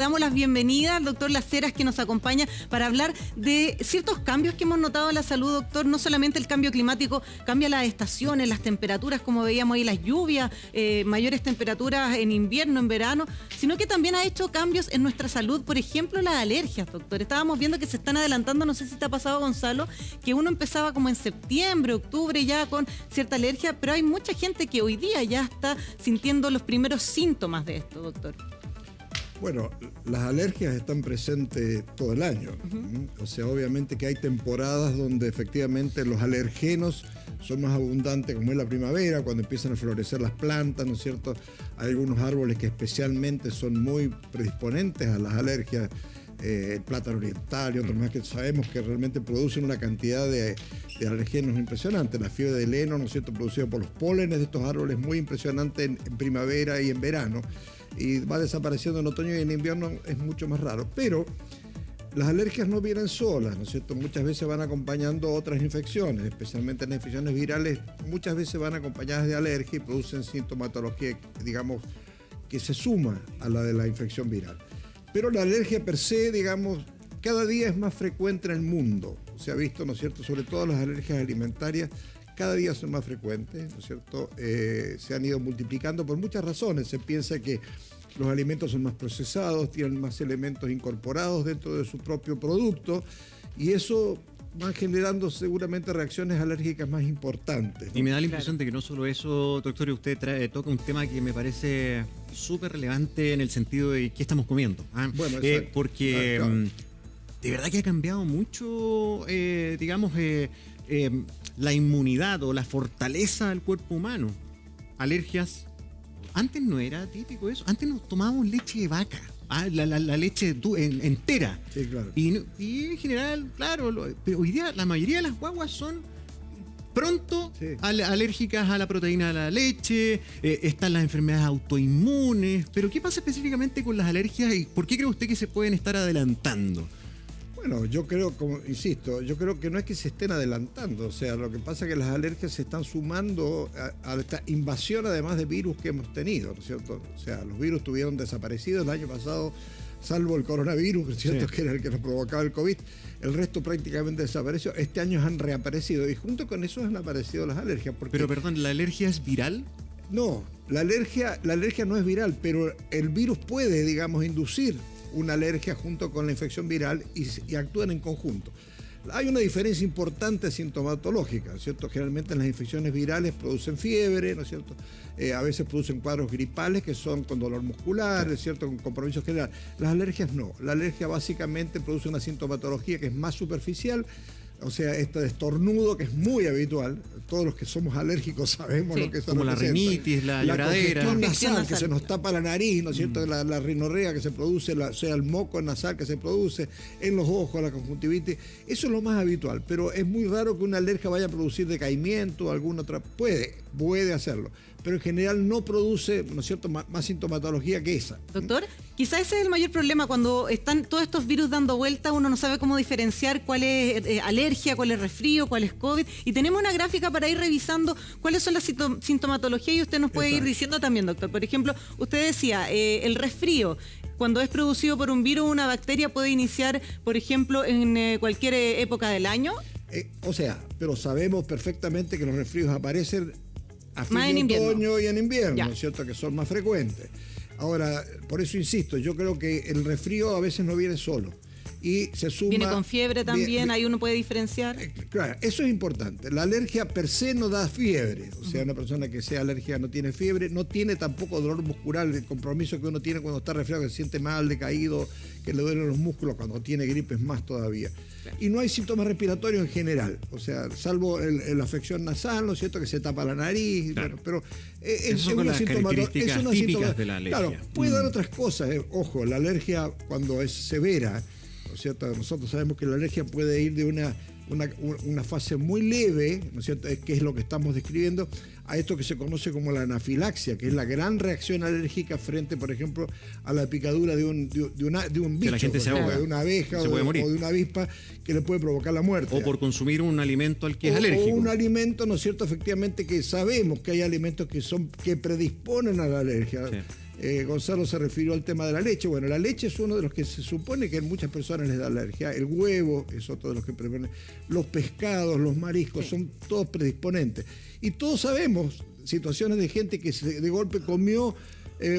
Damos las bienvenidas al doctor Las Heras, que nos acompaña para hablar de ciertos cambios que hemos notado en la salud, doctor. No solamente el cambio climático, cambia las estaciones, las temperaturas, como veíamos ahí, las lluvias, mayores temperaturas en invierno, en verano, sino que también ha hecho cambios en nuestra salud, por ejemplo, las alergias, doctor. Estábamos viendo que se están adelantando, no sé si te ha pasado, Gonzalo, que uno empezaba como en septiembre, octubre ya con cierta alergia, pero hay mucha gente que hoy día ya está sintiendo los primeros síntomas de esto, doctor. Bueno, las alergias están presentes todo el año. O sea, obviamente que hay temporadas donde efectivamente los alergenos son más abundantes, como es la primavera, cuando empiezan a florecer las plantas, ¿no es cierto? Hay algunos árboles que especialmente son muy predisponentes a las alergias, el plátano oriental y otros más que sabemos que realmente producen una cantidad de alergenos impresionantes. La fiebre del heno, ¿no es cierto?, producida por los pólenes de estos árboles, muy impresionante en primavera y en verano, y va desapareciendo en otoño y en invierno es mucho más raro. Pero las alergias no vienen solas, ¿no es cierto? Muchas veces van acompañando otras infecciones, especialmente las infecciones virales, muchas veces van acompañadas de alergia y producen sintomatología, digamos, que se suma a la de la infección viral. Pero la alergia per se, digamos, cada día es más frecuente en el mundo. Se ha visto, ¿no es cierto?, sobre todo las alergias alimentarias, cada día son más frecuentes, ¿no es cierto? Se han ido multiplicando por muchas razones. Se piensa que los alimentos son más procesados, tienen más elementos incorporados dentro de su propio producto, y eso van generando seguramente reacciones alérgicas más importantes, ¿no? Y me da la impresión de que no solo eso, doctor, usted toca un tema que me parece súper relevante en el sentido de qué estamos comiendo. Bueno, porque claro, de verdad que ha cambiado mucho, digamos, la inmunidad o la fortaleza del cuerpo humano. Alergias. Antes no era típico eso. Antes nos tomábamos leche de vaca. La leche entera. Sí, claro. Y en general, claro, pero hoy día la mayoría de las guaguas son pronto alérgicas a la proteína de la leche, están las enfermedades autoinmunes. Pero ¿qué pasa específicamente con las alergias y por qué cree usted que se pueden estar adelantando? Bueno, yo creo, como insisto, yo creo que no es que se estén adelantando, o sea, lo que pasa es que las alergias se están sumando a esta invasión además de virus que hemos tenido, ¿no es cierto? O sea, los virus estuvieron desaparecidos el año pasado, salvo el coronavirus, ¿no es cierto?, que era el que nos provocaba el COVID, el resto prácticamente desapareció. Este año han reaparecido y junto con eso han aparecido las alergias. Pero perdón, ¿la alergia es viral? No, la alergia no es viral, pero el virus puede, digamos, inducir una alergia junto con la infección viral y actúan en conjunto. Hay una diferencia importante sintomatológica, ¿no es cierto? Generalmente las infecciones virales producen fiebre, ¿no es cierto? A veces producen cuadros gripales que son con dolor muscular, ¿no es cierto?, con compromiso general. Las alergias no. La alergia básicamente produce una sintomatología que es más superficial, o sea, este estornudo que es muy habitual. Todos los que somos alérgicos sabemos lo que eso como la rinitis, la lloradera, congestión nasal, que se nos tapa la nariz, ¿no es cierto? La rinorrea que se produce, o sea, el moco nasal que se produce en los ojos, la conjuntivitis. Eso es lo más habitual, pero es muy raro que una alergia vaya a producir decaimiento o alguna otra. Puede hacerlo, pero en general no produce, ¿no es cierto?, más sintomatología que esa. Doctor, quizás ese es el mayor problema cuando están todos estos virus dando vuelta, uno no sabe cómo diferenciar cuál es alergia, cuál es resfrío, cuál es COVID, y tenemos una gráfica para ir revisando cuáles son las sintomatologías y usted nos puede ir diciendo también, doctor. Por ejemplo, usted decía, el resfrío, cuando es producido por un virus o una bacteria, puede iniciar, por ejemplo, en cualquier época del año. O sea, pero sabemos perfectamente que los resfríos aparecen a fin de otoño y en invierno, ¿no es cierto?, que son más frecuentes. Ahora, por eso insisto, yo creo que el resfrío a veces no viene solo. Y se suma. Viene con fiebre también, ahí uno puede diferenciar. Claro, eso es importante. La alergia per se no da fiebre. O sea, una persona que sea alérgica no tiene fiebre, no tiene tampoco dolor muscular, el compromiso que uno tiene cuando está resfriado, que se siente mal, decaído, que le duelen los músculos, cuando tiene gripe es más todavía. Y no hay síntomas respiratorios en general, o sea, salvo la afección nasal, ¿no es cierto?, que se tapa la nariz, claro. Pero es una características típicas de la alergia. Claro, puede dar otras cosas, ojo, la alergia cuando es severa, ¿no es cierto?, nosotros sabemos que la alergia puede ir de una fase muy leve, ¿no es cierto?, que es lo que estamos describiendo, a esto que se conoce como la anafilaxia, que es la gran reacción alérgica frente, por ejemplo, a la picadura de un bicho, que la gente se ahoga, de una abeja o de una avispa, que le puede provocar la muerte. O por consumir un alimento al que es alérgico. O un alimento, ¿no es cierto?, efectivamente, que sabemos que hay alimentos que predisponen a la alergia. Sí. Gonzalo se refirió al tema de la leche. Bueno, la leche es uno de los que se supone que a muchas personas les da alergia. El huevo es otro de los que previene. Los pescados, los mariscos, son todos predisponentes. Y todos sabemos situaciones de gente que de golpe comió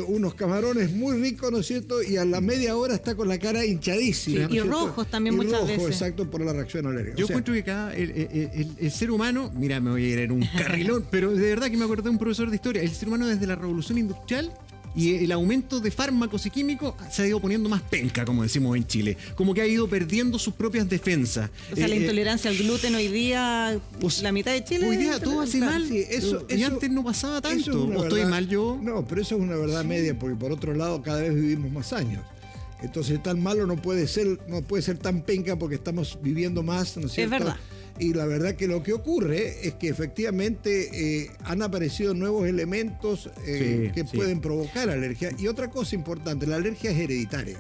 unos camarones muy ricos, ¿no es cierto? Y a la media hora está con la cara hinchadísima. Sí, y rojos también muchas veces. Exacto, por la reacción alérgica. Yo encuentro que acá el ser humano, mira, me voy a ir en un carrilón, pero de verdad que me acordé de un profesor de historia. El ser humano desde la revolución industrial y el aumento de fármacos y químicos se ha ido poniendo más penca, como decimos en Chile. Como que ha ido perdiendo sus propias defensas. O sea, la intolerancia al gluten hoy día, la mitad de Chile... Hoy día todo hace mal. Sí, y antes no pasaba tanto. ¿O estoy mal yo? No, pero eso es una verdad media, porque por otro lado cada vez vivimos más años. Entonces tan malo no puede ser tan penca porque estamos viviendo más, ¿no es cierto? Es verdad. Y la verdad que lo que ocurre es que efectivamente han aparecido nuevos elementos que pueden provocar alergia. Y otra cosa importante, la alergia es hereditaria.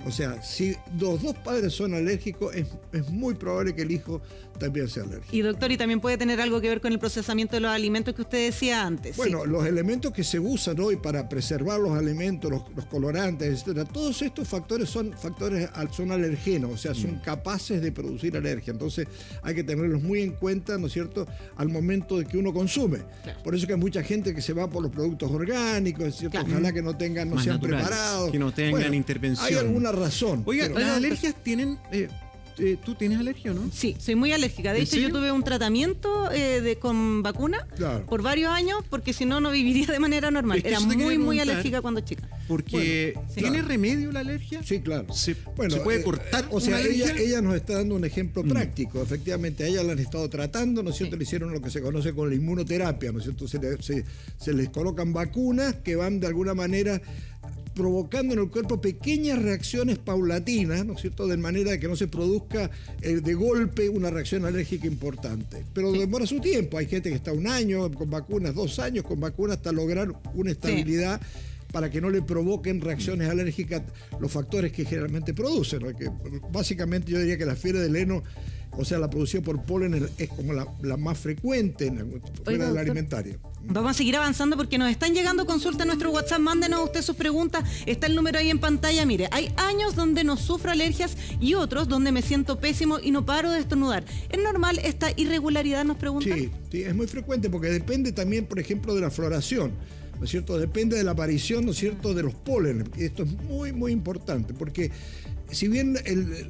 O sea, si los dos padres son alérgicos, es muy probable que el hijo también sea alérgico. Y doctor, ¿y también puede tener algo que ver con el procesamiento de los alimentos que usted decía antes? Bueno, los elementos que se usan hoy para preservar los alimentos, los colorantes, etcétera, todos estos factores son alergenos, o sea, son capaces de producir alergia. Entonces hay que tenerlos muy en cuenta, ¿no es cierto?, al momento de que uno consume. Claro. Por eso que hay mucha gente que se va por los productos orgánicos, ¿cierto? Claro. Ojalá que no tengan, no sean naturales, preparados. Que no tengan intervención. Hay alguna razón. Oiga, las alergias tienen... ¿tú tienes alergia o no? Sí, soy muy alérgica. De hecho, yo tuve un tratamiento con vacuna por varios años, porque si no, no viviría de manera normal. Era muy alérgica cuando chica. Porque ¿tiene remedio la alergia? Sí, claro. ¿Se puede cortar o sea, una alergia? Ella nos está dando un ejemplo práctico. Efectivamente, a ella la han estado tratando, ¿no es cierto? Le hicieron lo que se conoce como la inmunoterapia, ¿no es cierto? Se les colocan vacunas que van de alguna manera provocando en el cuerpo pequeñas reacciones paulatinas, ¿no es cierto?, de manera que no se produzca de golpe una reacción alérgica importante. Pero demora su tiempo. Hay gente que está 1 año con vacunas, 2 años con vacunas, hasta lograr una estabilidad para que no le provoquen reacciones alérgicas los factores que generalmente producen, ¿no? Que básicamente yo diría que la fiebre del heno, o sea, la producción por polen es como la más frecuente fuera del alimentario. Vamos a seguir avanzando porque nos están llegando consultas a nuestro WhatsApp. Mándenos usted sus preguntas. Está el número ahí en pantalla. Mire, hay años donde no sufro alergias y otros donde me siento pésimo y no paro de estornudar. ¿Es normal esta irregularidad? Nos preguntan. Sí, es muy frecuente porque depende también, por ejemplo, de la floración, ¿no es cierto? Depende de la aparición, ¿no es cierto?, de los pólenes. Esto es muy importante porque si bien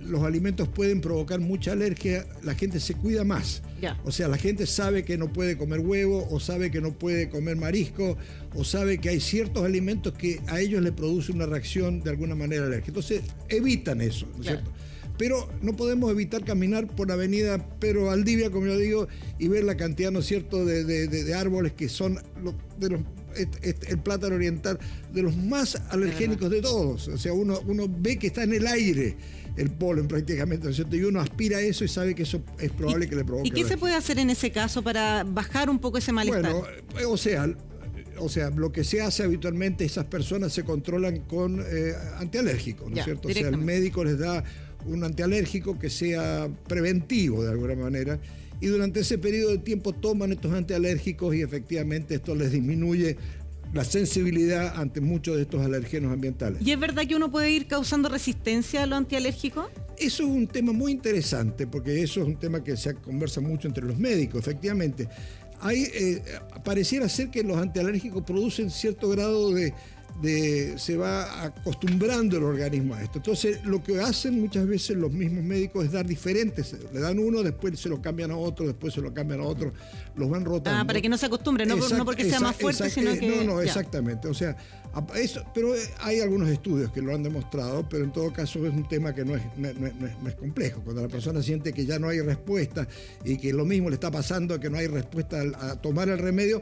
los alimentos pueden provocar mucha alergia, la gente se cuida más. O sea, la gente sabe que no puede comer huevo, o sabe que no puede comer marisco, o sabe que hay ciertos alimentos que a ellos les produce una reacción de alguna manera alérgica. Entonces, evitan eso, ¿no es cierto? Pero no podemos evitar caminar por la avenida Pedro Valdivia, como yo digo, y ver la cantidad, ¿no es cierto?, de árboles que son el plátano oriental, de los más alergénicos de todos. O sea, uno ve que está en el aire el polen prácticamente, ¿no es cierto? Y uno aspira a eso y sabe que eso es probable que le provoque. ¿Y qué se puede hacer en ese caso para bajar un poco ese malestar? Bueno, o sea, lo que se hace habitualmente, esas personas se controlan con antialérgicos, ¿no es cierto? O sea, el médico les da un antialérgico que sea preventivo de alguna manera, y durante ese periodo de tiempo toman estos antialérgicos y efectivamente esto les disminuye la sensibilidad ante muchos de estos alergenos ambientales. ¿Y es verdad que uno puede ir causando resistencia a lo antialérgico? Eso es un tema muy interesante, porque eso es un tema que se conversa mucho entre los médicos, efectivamente. Pareciera ser que los antialérgicos producen cierto grado se va acostumbrando el organismo a esto. Entonces, lo que hacen muchas veces los mismos médicos es dar diferentes. Le dan uno, después se lo cambian a otro, después se lo cambian a otro, los van rotando. Para que no se acostumbre, no porque sea más fuerte, sino que... No, exactamente. O sea, pero hay algunos estudios que lo han demostrado, pero en todo caso es un tema que no es complejo. Cuando la persona siente que ya no hay respuesta y que lo mismo le está pasando, que no hay respuesta a tomar el remedio,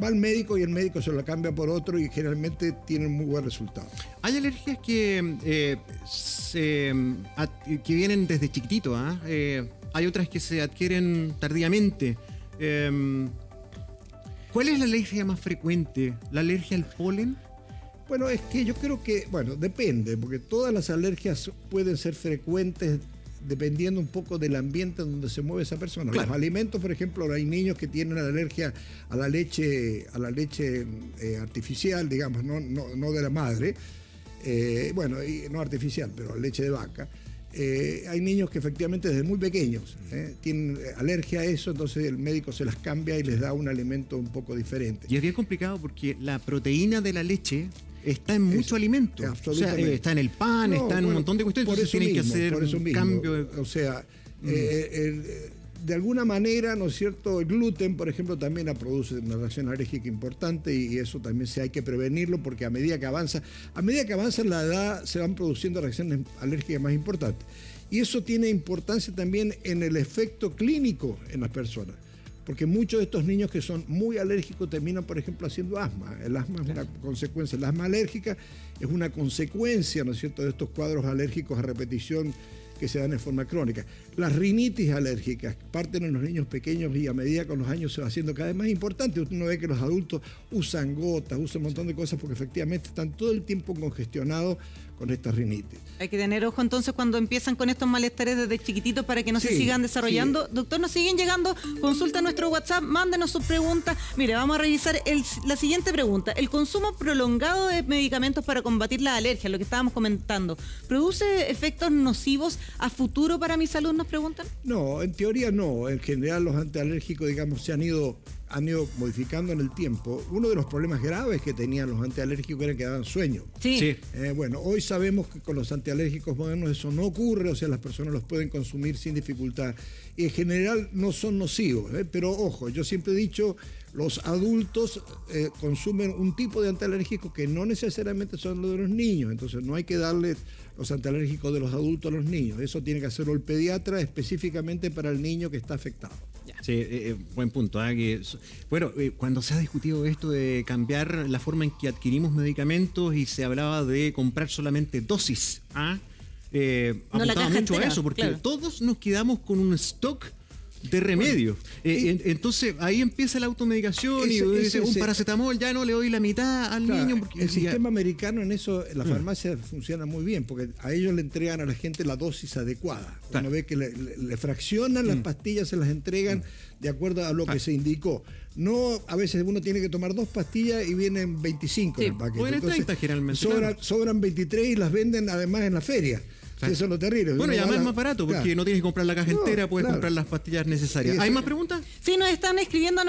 va al médico y el médico se lo cambia por otro y generalmente tienen muy buen resultado. Hay alergias que vienen desde chiquitito, hay otras que se adquieren tardíamente. ¿Cuál es la alergia más frecuente? ¿La alergia al polen? Bueno, es que yo creo que, depende, porque todas las alergias pueden ser frecuentes dependiendo un poco del ambiente donde se mueve esa persona. Claro. Los alimentos, por ejemplo, hay niños que tienen alergia a la leche artificial, digamos, no de la madre, y no artificial, pero leche de vaca. Hay niños que efectivamente desde muy pequeños tienen alergia a eso, entonces el médico se las cambia y les da un alimento un poco diferente. Y es bien complicado porque la proteína de la leche está en muchos alimentos. O sea, está en el pan, está en un montón de cuestiones, entonces tienen que hacer un cambio. O sea, de alguna manera, ¿no es cierto? El gluten, por ejemplo, también produce una reacción alérgica importante y eso también hay que prevenirlo porque a medida que avanza la edad se van produciendo reacciones alérgicas más importantes. Y eso tiene importancia también en el efecto clínico en las personas. Porque muchos de estos niños que son muy alérgicos terminan, por ejemplo, haciendo asma. El asma es una consecuencia. El asma alérgica es una consecuencia, ¿no es cierto?, de estos cuadros alérgicos a repetición que se dan en forma crónica. Las rinitis alérgicas parten en los niños pequeños y a medida con los años se va haciendo cada vez más importante. Uno ve que los adultos usan gotas, usan un montón de cosas porque efectivamente están todo el tiempo congestionados con estas rinitis. Hay que tener ojo entonces cuando empiezan con estos malestares desde chiquititos para que no se sigan desarrollando. Sí. Doctor, nos siguen llegando. Consulta nuestro WhatsApp, mándenos sus preguntas. Mire, vamos a revisar la siguiente pregunta. El consumo prolongado de medicamentos para combatir la alergia, lo que estábamos comentando, ¿produce efectos nocivos a futuro para mi salud? Nos preguntan. No, en teoría no. En general los antialérgicos, digamos, han ido modificando en el tiempo. Uno de los problemas graves que tenían los antialérgicos era que daban sueño. Sí. Hoy sabemos que con los antialérgicos modernos eso no ocurre, o sea, las personas los pueden consumir sin dificultad. Y en general no son nocivos, pero ojo, yo siempre he dicho, los adultos consumen un tipo de antialérgicos que no necesariamente son los de los niños, entonces no hay que darle los antialérgicos de los adultos a los niños. Eso tiene que hacerlo el pediatra específicamente para el niño que está afectado. Sí, buen punto. Cuando se ha discutido esto de cambiar la forma en que adquirimos medicamentos y se hablaba de comprar solamente dosis, apuntaba mucho a eso, porque todos nos quedamos con un stock de remedios. Entonces ahí empieza la automedicación y dice, un paracetamol ya no le doy la mitad al niño. Porque el sistema americano en eso, la farmacia funciona muy bien, porque a ellos le entregan a la gente la dosis adecuada. Uno ve que le fraccionan las pastillas, se las entregan de acuerdo a lo que se indicó. No, a veces uno tiene que tomar 2 pastillas y vienen 25 en el paquete. Entonces, 30 generalmente. Sobran 23 y las venden además en la feria. Sí, eso es lo terrible. Bueno, y además es más barato porque no tienes que comprar la caja entera, puedes comprar las pastillas necesarias. ¿Hay más preguntas? Sí, nos están escribiendo a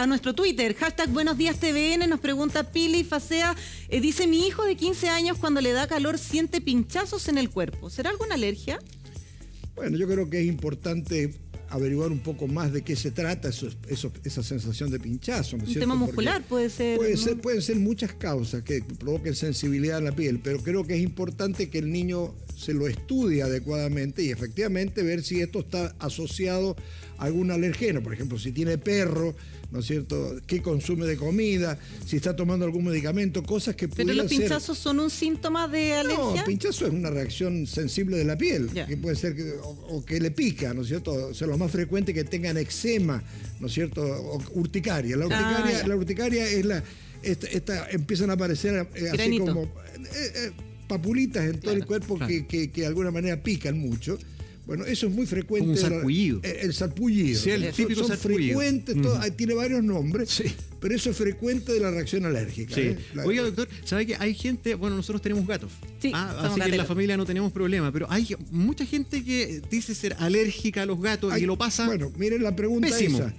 nuestro Twitter, #BuenosDíasTVN, nos pregunta Pili Facea, dice, mi hijo de 15 años cuando le da calor siente pinchazos en el cuerpo. ¿Será alguna alergia? Bueno, yo creo que es importante averiguar un poco más de qué se trata esa sensación de pinchazo, ¿no es cierto? Un tema muscular puede ser. Pueden ser muchas causas que provoquen sensibilidad en la piel, pero creo que es importante que el niño se lo estudie adecuadamente y efectivamente ver si esto está asociado a algún alergeno. Por ejemplo, si tiene perro, ¿no es cierto? ¿Qué consume de comida? Si está tomando algún medicamento, cosas que pudieran ser... ¿Pero los pinchazos son un síntoma de alergia? No, pinchazo es una reacción sensible de la piel, que puede ser que le pica, ¿no es cierto? O sea, lo más frecuente que tengan eczema, ¿no es cierto? O urticaria. La urticaria es empiezan a aparecer así como papulitas en todo el cuerpo que de alguna manera pican mucho. Bueno, eso es muy frecuente. Como un sarpullido. El sarpullido. Sí, el típico son sarpullido. Frecuentes, tiene varios nombres, pero eso es frecuente de la reacción alérgica. Sí. Oiga, doctor, ¿sabe que hay gente, bueno, nosotros tenemos gatos, así que en la familia no tenemos problema, pero hay mucha gente que dice ser alérgica a los gatos y lo pasa. Bueno, miren la pregunta pésimo. esa.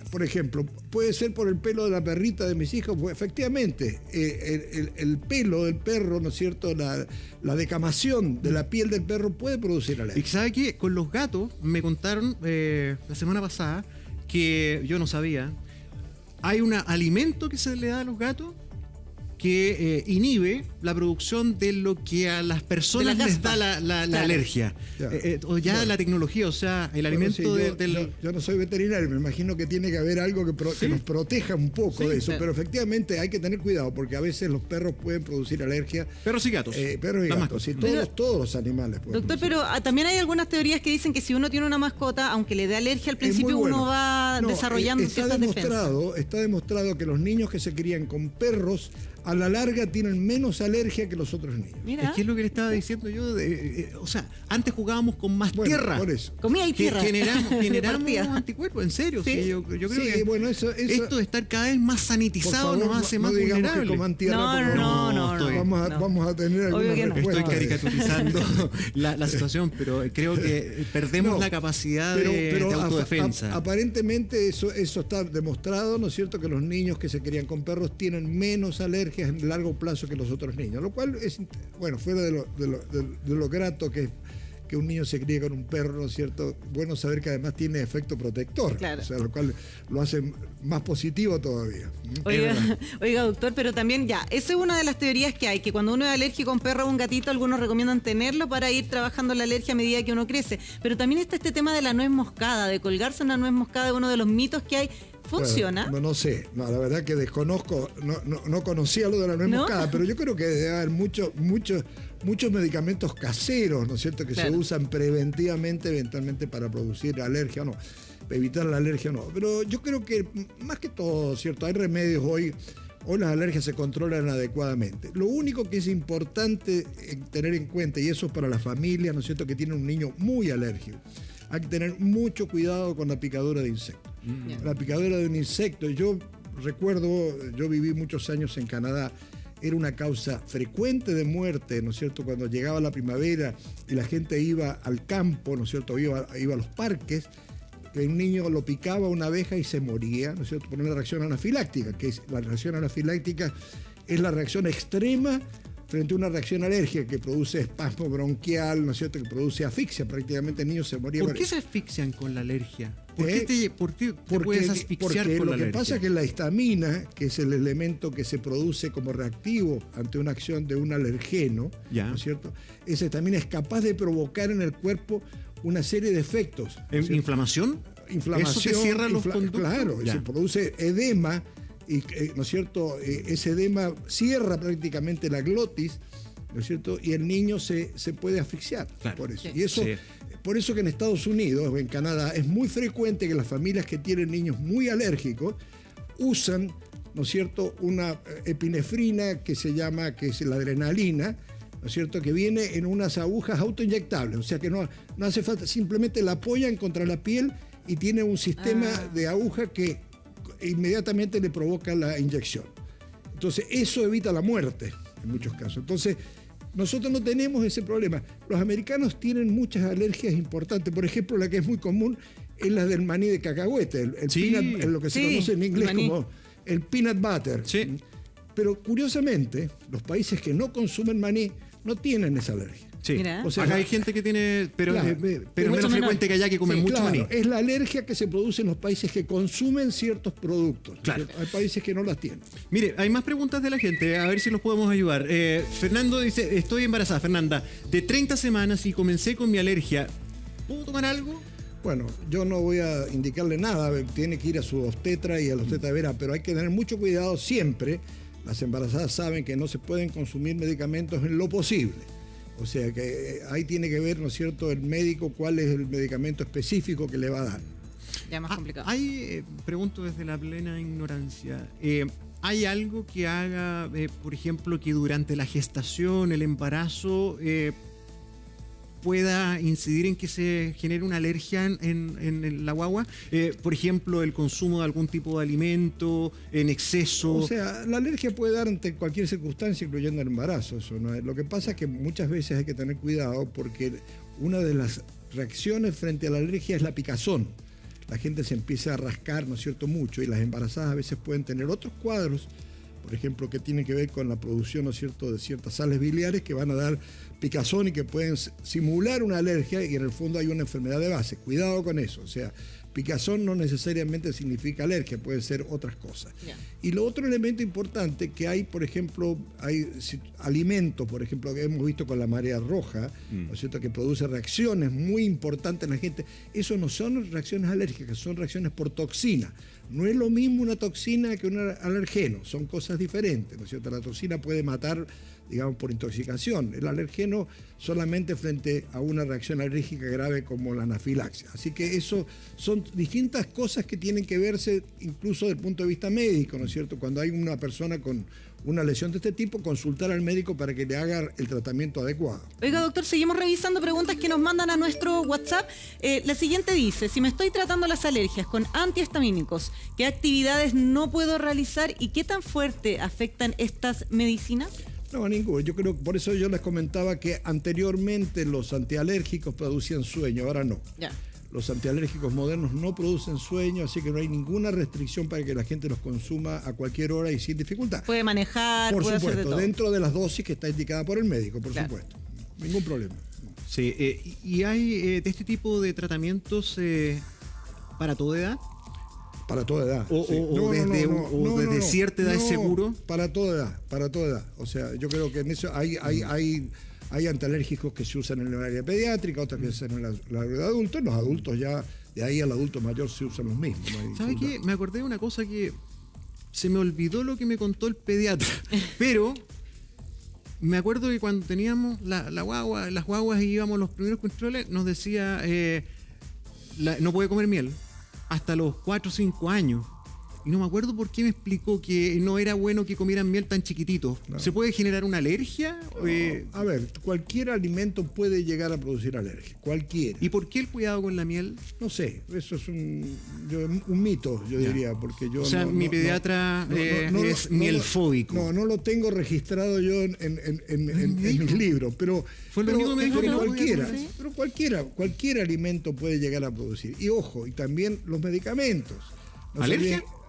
Por ejemplo, puede ser por el pelo de la perrita de mis hijos. Pues, efectivamente, el pelo del perro, ¿no es cierto? La decamación de la piel del perro puede producir alergia. Y ¿sabe qué? Con los gatos me contaron la semana pasada que yo no sabía. Hay un alimento que se le da a los gatos que inhibe la producción de lo que a las personas les da la alergia. La tecnología, o sea, el alimento yo no soy veterinario, me imagino que tiene que haber algo que nos proteja un poco de eso, pero efectivamente hay que tener cuidado porque a veces los perros pueden producir alergia. Perros y gatos. Perros y gatos, sí, todos los animales pueden Doctor, producir. pero también hay algunas teorías que dicen que si uno tiene una mascota, aunque le dé alergia al principio, uno va desarrollando ciertas defensas. Está demostrado que los niños que se crían con perros a la larga tienen menos alergia que los otros niños. Mira. Es que es lo que le estaba diciendo yo. O sea, antes jugábamos con más tierra. Por eso. Comida y tierra. Generamos anticuerpos, en serio. Sí. Sí, yo creo Sí, que bueno, eso, esto de estar cada vez más por sanitizado favor, nos hace más no digamos que vulnerables. coman tierra, No, porque no, estoy- vamos a tener Obvio alguna que no. respuesta. Estoy caricaturizando la situación, pero creo que perdemos No, la capacidad de autodefensa. Aparentemente eso está demostrado, ¿no es cierto?, que los niños que se crían con perros tienen menos alergias en largo plazo que los otros niños, lo cual es, bueno, fuera de lo grato que un niño se críe con un perro, ¿no es cierto? Bueno saber que además tiene efecto protector, Claro. o sea, lo cual lo hace más positivo todavía. Oiga, doctor, pero también ya, esa es una de las teorías que hay, que cuando uno es alérgico a un perro o un gatito, algunos recomiendan tenerlo para ir trabajando la alergia a medida que uno crece. Pero también está este tema de la nuez moscada, de colgarse una nuez moscada, uno de los mitos que hay. ¿Funciona? Bueno, no sé, la verdad que desconozco, no conocía lo de la nuez ¿No? moscada, pero yo creo que debe haber muchos medicamentos caseros, ¿no es cierto?, que Claro. se usan preventivamente, eventualmente para producir alergia o no, evitar la alergia o no. Pero yo creo que más que todo, ¿cierto?, hay remedios hoy las alergias se controlan adecuadamente. Lo único que es importante tener en cuenta, y eso es para las familias, ¿no es cierto?, que tienen un niño muy alérgico, hay que tener mucho cuidado con la picadura de insectos. La picadura de un insecto, yo recuerdo, yo viví muchos años en Canadá, era una causa frecuente de muerte, ¿no es cierto?, cuando llegaba la primavera y la gente iba al campo, ¿no es cierto?, iba a los parques, que un niño lo picaba una abeja y se moría, ¿no es cierto?, por una reacción anafiláctica, que es la reacción anafiláctica es la reacción extrema frente a una reacción alérgica que produce espasmo bronquial, ¿no es cierto?, que produce asfixia, prácticamente el niño se moría. ¿Por qué se asfixian con la alergia? ¿Por ¿Eh? qué te puedes asfixiar porque con lo la que alergia? pasa es que la histamina, que es el elemento que se produce como reactivo ante una acción de un alergeno, Ya. ¿no es cierto?, esa histamina es capaz de provocar en el cuerpo una serie de efectos. ¿no es cierto? ¿Inflamación? Inflamación. ¿Eso te cierra los conductos? Claro, Ya. se produce edema, y, ¿no es cierto?, ese edema cierra prácticamente la glotis, ¿no es cierto?, y el niño se puede asfixiar. Claro. Por eso. Sí. Y eso, Sí. por eso que en Estados Unidos o en Canadá es muy frecuente que las familias que tienen niños muy alérgicos usan, ¿no es cierto?, una epinefrina que es la adrenalina, ¿no es cierto?, que viene en unas agujas autoinyectables, o sea que no hace falta, simplemente la apoyan contra la piel y tiene un sistema de aguja que inmediatamente le provoca la inyección. Entonces, eso evita la muerte en muchos casos. Entonces, nosotros no tenemos ese problema. Los americanos tienen muchas alergias importantes. Por ejemplo, la que es muy común es la del maní de cacahuete, el Sí. peanut, lo que se Sí, conoce en inglés el maní. como el peanut butter. Sí. Pero curiosamente, los países que no consumen maní no tienen esa alergia. Sí. Mira. O sea, Acá hay gente que tiene, pero, Claro, pero mucho menos menor. frecuente que allá, que comen Sí, mucho claro, maní. es la alergia que se produce en los países que consumen ciertos productos. Claro. Hay países que no las tienen. Mire, hay más preguntas de la gente, a ver si los podemos ayudar. Fernando dice, estoy embarazada, Fernanda, de 30 semanas y comencé con mi alergia. ¿Puedo tomar algo? Bueno, yo no voy a indicarle nada, tiene que ir a su obstetra y al obstetra vera, pero hay que tener mucho cuidado siempre. Las embarazadas saben que no se pueden consumir medicamentos en lo posible. O sea que ahí tiene que ver, ¿no es cierto?, el médico cuál es el medicamento específico que le va a dar. Ya más complicado. Hay, pregunto desde la plena ignorancia, ¿hay algo que haga, por ejemplo, que durante la gestación, el embarazo, pueda incidir en que se genere una alergia en la guagua? Por ejemplo, el consumo de algún tipo de alimento en exceso. O sea, la alergia puede dar ante cualquier circunstancia, incluyendo el embarazo. Eso no es. Lo que pasa es que muchas veces hay que tener cuidado porque una de las reacciones frente a la alergia es la picazón. La gente se empieza a rascar, ¿no es cierto?, mucho, y las embarazadas a veces pueden tener otros cuadros, por ejemplo, que tienen que ver con la producción, ¿no es cierto?, de ciertas sales biliares que van a dar picazón y que pueden simular una alergia, y en el fondo hay una enfermedad de base. Cuidado con eso. O sea, picazón no necesariamente significa alergia, puede ser otras cosas. Ya. Y lo otro elemento importante que hay, por ejemplo, hay alimentos, por ejemplo, que hemos visto con la marea roja, ¿no es cierto?, que produce reacciones muy importantes en la gente. Eso no son reacciones alérgicas, son reacciones por toxina. No es lo mismo una toxina que un alergeno, son cosas diferentes, ¿no es cierto? La toxina puede matar digamos, por intoxicación. El alergeno solamente frente a una reacción alérgica grave como la anafilaxia. Así que eso son distintas cosas que tienen que verse incluso desde el punto de vista médico, ¿no es cierto? Cuando hay una persona con una lesión de este tipo, consultar al médico para que le haga el tratamiento adecuado. Oiga, doctor, seguimos revisando preguntas que nos mandan a nuestro WhatsApp. La siguiente dice, si me estoy tratando las alergias con antihistamínicos, ¿qué actividades no puedo realizar y qué tan fuerte afectan estas medicinas? No, ninguno. Yo creo que por eso yo les comentaba que anteriormente los antialérgicos producían sueño, ahora no. Ya. Los antialérgicos modernos no producen sueño, así que no hay ninguna restricción para que la gente los consuma a cualquier hora y sin dificultad. Puede manejar, Por puede hacer de supuesto, todo. dentro de las dosis que está indicada por el médico, por Claro. supuesto. Ningún problema. Sí, y hay de este tipo de tratamientos para toda edad. Para toda edad. O- sí. o desde cierta edad es seguro. Para toda edad, para toda edad. O sea, yo creo que en eso hay antialérgicos que se usan en el área pediátrica, otros que se usan en la área de adultos. Los adultos ya, de ahí al adulto mayor se usan los mismos. No hay ¿Sabe duda. qué? Me acordé de una cosa que se me olvidó lo que me contó el pediatra, pero me acuerdo que cuando teníamos las guaguas y íbamos a los primeros controles, nos decía, no puede comer miel hasta los 4 o 5 años. Y no me acuerdo por qué me explicó que no era bueno que comieran miel tan chiquititos. No. ¿Se puede generar una alergia? A ver, cualquier alimento puede llegar a producir alergia, cualquiera. ¿Y por qué el cuidado con la miel? No sé, eso es un mito, yo diría, porque yo... O sea, mi pediatra es mielfóbico. No lo tengo registrado yo en mis libros, pero... Fue lo único que me dijo que no podía cualquiera, comer. pero cualquier alimento puede llegar a producir. Y ojo, y también los medicamentos. No se ¿Alergia? olviden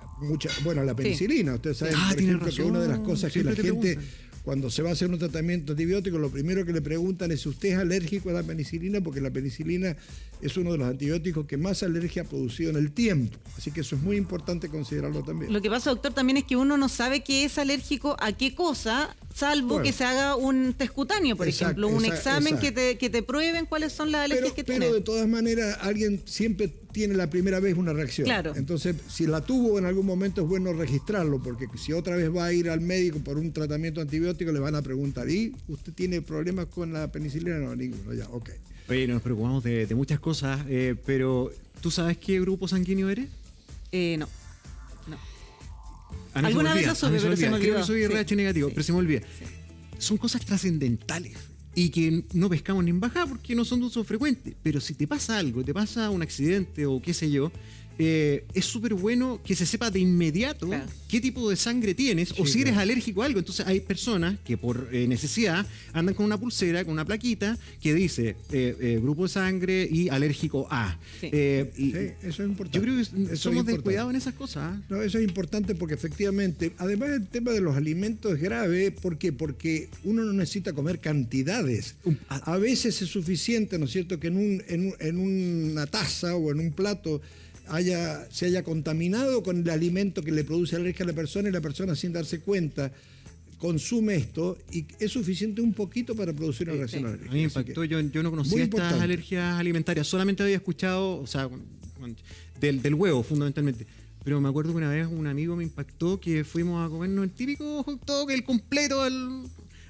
bueno, la penicilina. Ustedes saben, por tiene ejemplo, que razón. una de las cosas que Siempre la te gente... preguntan. Cuando se va a hacer un tratamiento antibiótico, lo primero que le preguntan es si usted es alérgico a la penicilina, porque la penicilina es uno de los antibióticos que más alergia ha producido en el tiempo. Así que eso es muy importante considerarlo también. Lo que pasa, doctor, también es que uno no sabe que es alérgico a qué cosa, salvo Bueno. que se haga un test cutáneo, por Exacto, ejemplo, un examen exacto. que te prueben cuáles son las alergias que Pero tiene. de todas maneras, alguien siempre tiene la primera vez una reacción. Claro. Entonces, si la tuvo en algún momento es bueno registrarlo, porque si otra vez va a ir al médico por un tratamiento antibiótico, le van a preguntar, ¿y usted tiene problemas con la penicilina? No, ninguno, ya, ok. Oye, nos preocupamos de muchas cosas, pero ¿tú sabes qué grupo sanguíneo eres? No. A mí Alguna se me vez olvida, lo supe, a mí pero se me Creo que olvidó. soy Sí. RH negativo, Sí. pero se me olvida. Sí. Son cosas trascendentales y que no pescamos ni en bajada porque no son de uso frecuente. Pero si te pasa algo, te pasa un accidente o qué sé yo, es súper bueno que se sepa de inmediato Claro. qué tipo de sangre tienes o Sí, si eres claro. alérgico a algo. Entonces hay personas que por necesidad andan con una pulsera, con una plaquita que dice grupo de sangre y alérgico A. Sí. Y Sí, eso es importante. yo creo que Eso es somos importante. descuidados en esas cosas. ¿Ah? No, eso es importante porque efectivamente, además el tema de los alimentos es grave, ¿por qué? Porque uno no necesita comer cantidades. A veces es suficiente, ¿no es cierto?, que en una taza o en un plato se haya contaminado con el alimento que le produce alergia a la persona y la persona sin darse cuenta consume esto y es suficiente un poquito para producir una reacción A alérgica. mí me Así impactó, que, yo no muy conocía estas importante. alergias alimentarias, solamente había escuchado, o sea, del huevo fundamentalmente. Pero me acuerdo que una vez un amigo me impactó que fuimos a comernos el típico hot dog, el completo, al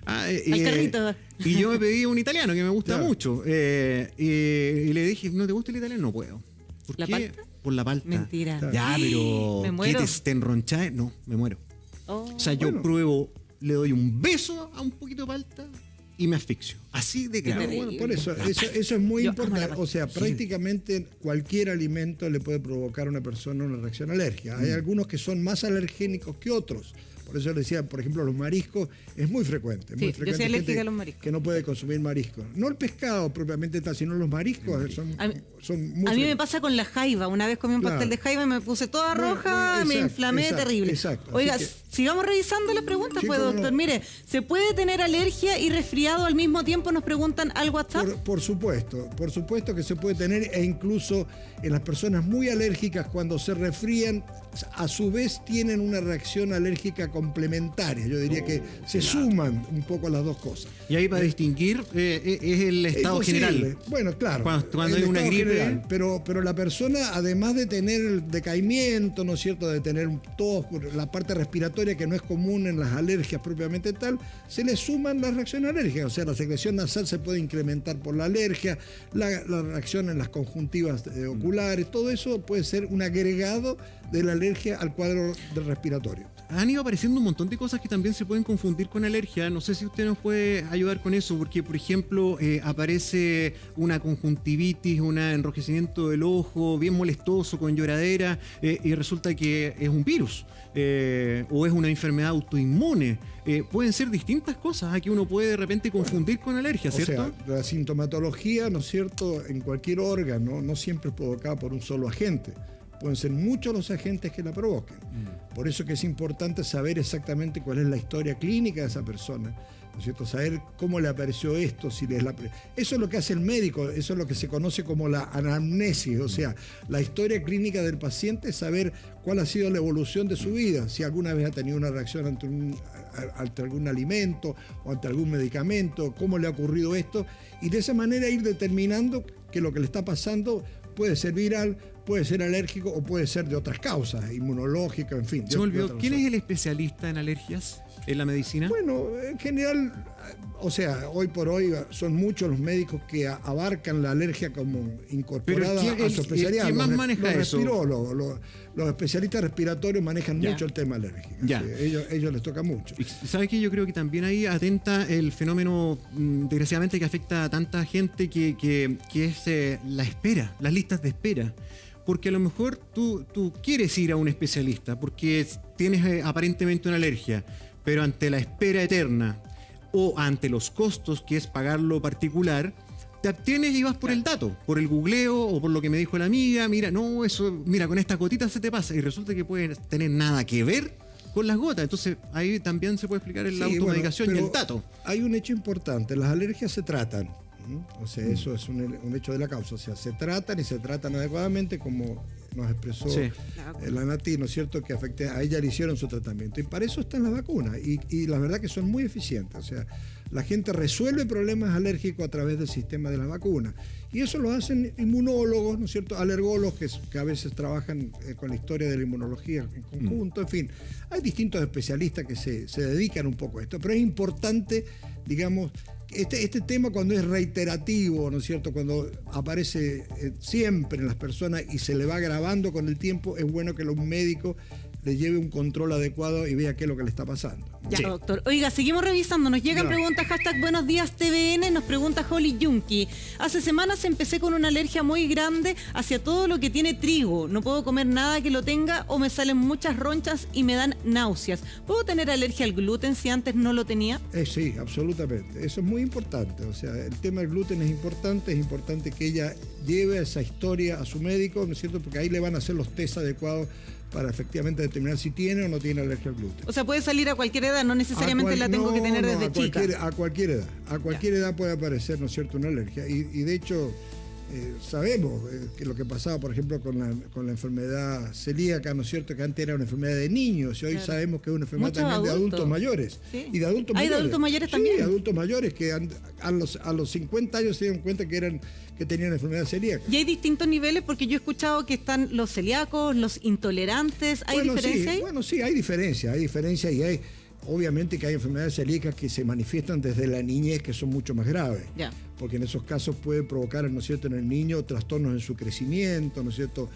carrito. Y yo me pedí un italiano que me gusta Claro. mucho. Y le dije, ¿no te gusta el italiano? No puedo. ¿Por ¿La qué? palta? Por la palta. Mentira. Ya, pero Me ¿qué muero. te enronchás? No, me muero. Oh. O sea, yo Bueno. pruebo, le doy un beso a un poquito de palta y me asfixio. Así de Qué grave. terrible. Bueno, por eso es muy Yo amo la importante. pasta. O sea, prácticamente cualquier alimento le puede provocar a una persona una reacción alérgica. Hay algunos que son más alergénicos que otros. Por eso le decía, por ejemplo, los mariscos es muy frecuente. Sí, Muy yo frecuente soy alérgica gente a los mariscos. que no puede consumir mariscos. No el pescado propiamente tal, sino los mariscos son muy A mí me frecuentes. pasa con la jaiba. Una vez comí un Claro. pastel de jaiba y me puse toda Bueno, roja, bueno, me exacto, inflamé exacto, terrible. exacto. Oiga, Así sigamos revisando las preguntas, Sí, pues, cómo no. doctor. Mire, ¿se puede tener alergia y resfriado al mismo tiempo? tiempo? Nos preguntan al WhatsApp. Por supuesto que se puede tener, e incluso en las personas muy alérgicas, cuando se resfrían, a su vez tienen una reacción alérgica complementaria. Yo diría que se suman un poco las dos cosas. Y ahí para distinguir es el estado general. Bueno, claro. Cuando hay una gripe. General, pero la persona, además de tener el decaimiento, ¿no es cierto?, de tener tos, la parte respiratoria que no es común en las alergias propiamente tal, se le suman las reacciones alérgicas. O sea, la secreción nasal se puede incrementar por la alergia, la reacción en las conjuntivas oculares, todo eso puede ser un agregado de la alergia al cuadro del respiratorio. Han ido apareciendo un montón de cosas que también se pueden confundir con alergia. No sé si usted nos puede ayudar con eso, porque, por ejemplo, aparece una conjuntivitis, un enrojecimiento del ojo, bien molestoso, con lloradera, y resulta que es un virus, o es una enfermedad autoinmune. Pueden ser distintas cosas que uno puede de repente confundir con alergia, ¿cierto? O sea, la sintomatología, ¿no es cierto?, en cualquier órgano no siempre es provocada por un solo agente. Pueden ser muchos los agentes que la provoquen. Por eso que es importante saber exactamente cuál es la historia clínica de esa persona, ¿no es cierto? Saber cómo le apareció esto, si les eso es lo que hace el médico, eso es lo que se conoce como la anamnesis, o sea, la historia clínica del paciente, saber cuál ha sido la evolución de su vida, si alguna vez ha tenido una reacción ante algún alimento o ante algún medicamento, cómo le ha ocurrido esto, y de esa manera ir determinando que lo que le está pasando puede ser viral, puede ser alérgico o puede ser de otras causas, inmunológicas, en fin. Se me olvidó, ¿quién es el especialista en alergias en la medicina? Bueno, en general, o sea, hoy por hoy son muchos los médicos que abarcan la alergia como incorporada a su especialidad. ¿Quién más maneja eso? Los especialistas respiratorios manejan mucho el tema alérgico. Ya. Sí, ellos les toca mucho. ¿Sabes qué? Yo creo que también ahí atenta el fenómeno, desgraciadamente, que afecta a tanta gente, que es la espera, las listas de espera. Porque a lo mejor tú quieres ir a un especialista porque tienes aparentemente una alergia, pero ante la espera eterna o ante los costos, que es pagarlo particular, te abstienes y vas por el dato, por el googleo o por lo que me dijo la amiga. Mira, no, eso, mira, con estas gotitas se te pasa, y resulta que puede tener nada que ver con las gotas. Entonces ahí también se puede explicar la automedicación y el dato. Hay un hecho importante: las alergias se tratan. O sea, eso es un hecho de la causa. O sea, se tratan y se tratan adecuadamente, como nos expresó la Nati, ¿no es cierto?, que a ella le hicieron su tratamiento. Y para eso están las vacunas. Y la verdad que son muy eficientes. O sea, la gente resuelve problemas alérgicos a través del sistema de las vacunas. Y eso lo hacen inmunólogos, ¿no es cierto?, alergólogos que a veces trabajan con la historia de la inmunología en conjunto. En fin, hay distintos especialistas que se dedican un poco a esto. Pero es importante, digamos, este tema, cuando es reiterativo, ¿no es cierto?, cuando aparece siempre en las personas y se le va agravando con el tiempo, es bueno que un médico le lleve un control adecuado y vea qué es lo que le está pasando. Ya, doctor. Oiga, seguimos revisando. Nos llegan preguntas, #Buenos días TVN. Nos pregunta Holly Yunki. Hace semanas empecé con una alergia muy grande hacia todo lo que tiene trigo. No puedo comer nada que lo tenga, o me salen muchas ronchas y me dan náuseas. ¿Puedo tener alergia al gluten si antes no lo tenía? Sí, absolutamente. Eso es muy importante. O sea, el tema del gluten es importante que ella lleve esa historia a su médico, ¿no es cierto?, porque ahí le van a hacer los test adecuados para efectivamente determinar si tiene o no tiene alergia al gluten. O sea, puede salir a cualquier edad, no necesariamente la tengo que tener desde chica. A cualquier edad. A cualquier edad puede aparecer, ¿no es cierto?, una alergia. Y de hecho, sabemos que lo que pasaba, por ejemplo, con la enfermedad celíaca, ¿no es cierto?, que antes era una enfermedad de niños, y hoy sabemos que es una enfermedad también de adultos mayores. Sí. Y de adultos mayores. ¿Hay de adultos mayores también? Sí, adultos mayores que a los 50 años se dieron cuenta que tenían enfermedad celíaca. Y hay distintos niveles, porque yo he escuchado que están los celíacos, los intolerantes. ¿Hay diferencia ahí? Bueno, sí, hay diferencia y hay, obviamente que hay enfermedades celíacas que se manifiestan desde la niñez, que son mucho más graves. Ya. Porque en esos casos puede provocar, ¿no es cierto?, en el niño trastornos en su crecimiento, ¿no es cierto?,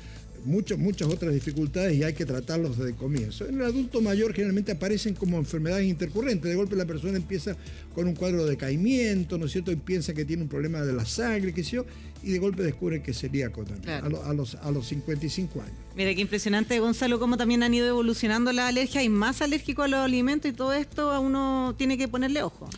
muchas otras dificultades, y hay que tratarlos desde el comienzo. En el adulto mayor generalmente aparecen como enfermedades intercurrentes. De golpe la persona empieza con un cuadro de decaimiento, ¿no es cierto?, y piensa que tiene un problema de la sangre, qué sé yo, y de golpe descubre que es celíaco también, claro, a los 55 años. Mira, qué impresionante, Gonzalo, cómo también han ido evolucionando las alergias. Hay más alérgico a los alimentos, y todo esto a uno tiene que ponerle ojo.